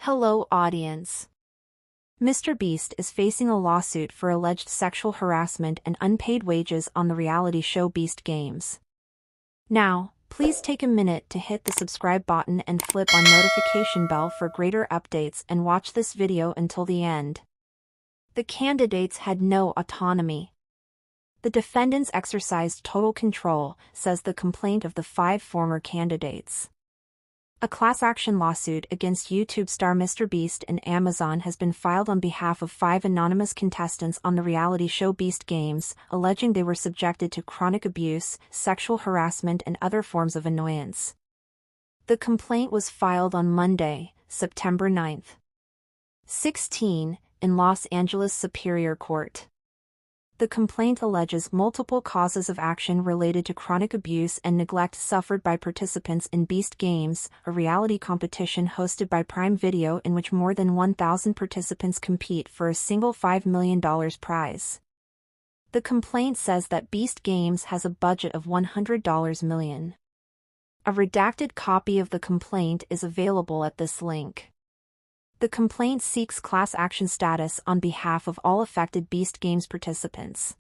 Hello, audience. MrBeast is facing a lawsuit for alleged sexual harassment and unpaid wages on the reality show Beast Games. Now, please take a minute to hit the subscribe button and flip on notification bell for greater updates and watch this video until the end. The candidates had no autonomy. The defendants exercised total control, says the complaint of the 5 former candidates. A class action lawsuit against YouTube star MrBeast and Amazon has been filed on behalf of 5 anonymous contestants on the reality show Beast Games, alleging they were subjected to chronic abuse, sexual harassment and other forms of annoyance. The complaint was filed on Monday, September 9, 16, in Los Angeles Superior Court. The complaint alleges multiple causes of action related to chronic abuse and neglect suffered by participants in Beast Games, a reality competition hosted by Prime Video in which more than 1,000 participants compete for a single $5 million prize. The complaint says that Beast Games has a budget of $100 million. A redacted copy of the complaint is available at this link. The complaint seeks class action status on behalf of all affected Beast Games participants.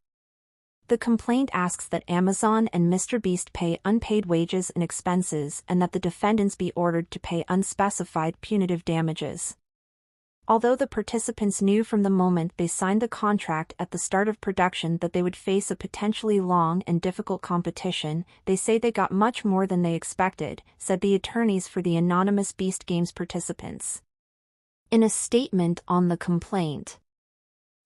The complaint asks that Amazon and MrBeast pay unpaid wages and expenses and that the defendants be ordered to pay unspecified punitive damages. Although the participants knew from the moment they signed the contract at the start of production that they would face a potentially long and difficult competition, they say they got much more than they expected, said the attorneys for the anonymous Beast Games participants. In a statement on the complaint,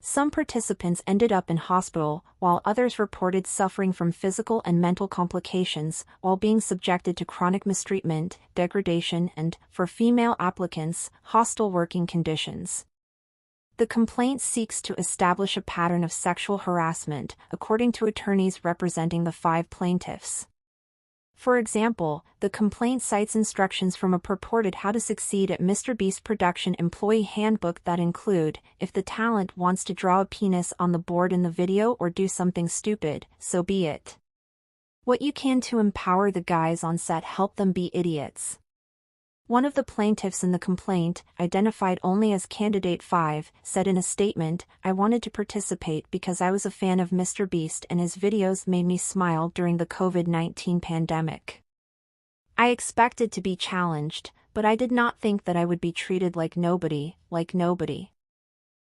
some participants ended up in hospital, while others reported suffering from physical and mental complications while being subjected to chronic mistreatment, degradation and, for female applicants, hostile working conditions. The complaint seeks to establish a pattern of sexual harassment, according to attorneys representing the 5 plaintiffs. For example, the complaint cites instructions from a purported How to Succeed at MrBeast production employee handbook that include, if the talent wants to draw a penis on the board in the video or do something stupid, so be it. What you can to empower the guys on set, help them be idiots. One of the plaintiffs in the complaint, identified only as Candidate 5, said in a statement, "I wanted to participate because I was a fan of MrBeast and his videos made me smile during the COVID-19 pandemic. I expected to be challenged, but I did not think that I would be treated like nobody.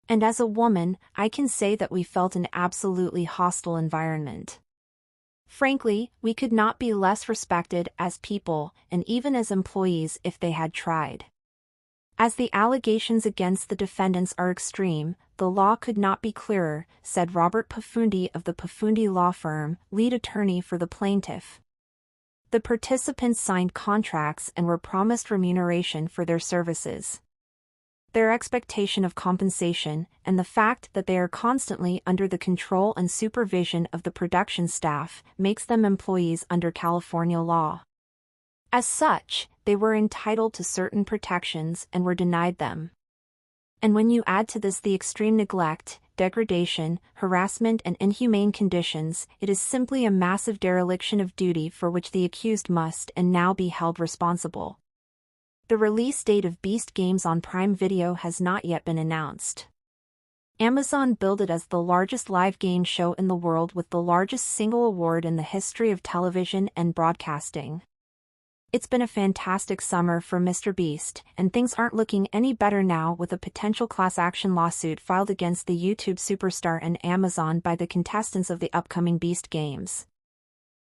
And as a woman, I can say that we felt an absolutely hostile environment. Frankly, we could not be less respected as people, and even as employees if they had tried. As the allegations against the defendants are extreme, the law could not be clearer," said Robert Pafundi of the Pafundi Law Firm, lead attorney for the plaintiff. The participants signed contracts and were promised remuneration for their services. Their expectation of compensation, and the fact that they are constantly under the control and supervision of the production staff, makes them employees under California law. As such, they were entitled to certain protections and were denied them. And when you add to this the extreme neglect, degradation, harassment and inhumane conditions, it is simply a massive dereliction of duty for which the accused must and now be held responsible. The release date of Beast Games on Prime Video has not yet been announced. Amazon billed it as the largest live game show in the world with the largest single award in the history of television and broadcasting. It's been a fantastic summer for MrBeast, and things aren't looking any better now with a potential class action lawsuit filed against the YouTube superstar and Amazon by the contestants of the upcoming Beast Games.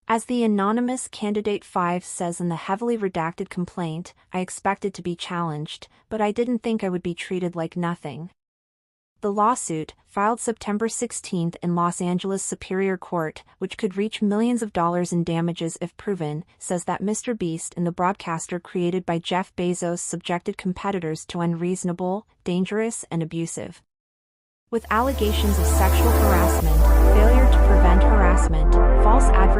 As the anonymous Candidate 5 says in the heavily redacted complaint, "I expected to be challenged, but I didn't think I would be treated like nothing." The lawsuit, filed September 16 in Los Angeles Superior Court, which could reach millions of dollars in damages if proven, says that MrBeast and the broadcaster created by Jeff Bezos subjected competitors to unreasonable, dangerous and abusive. With allegations of sexual harassment, failure to prevent harassment, false advertising,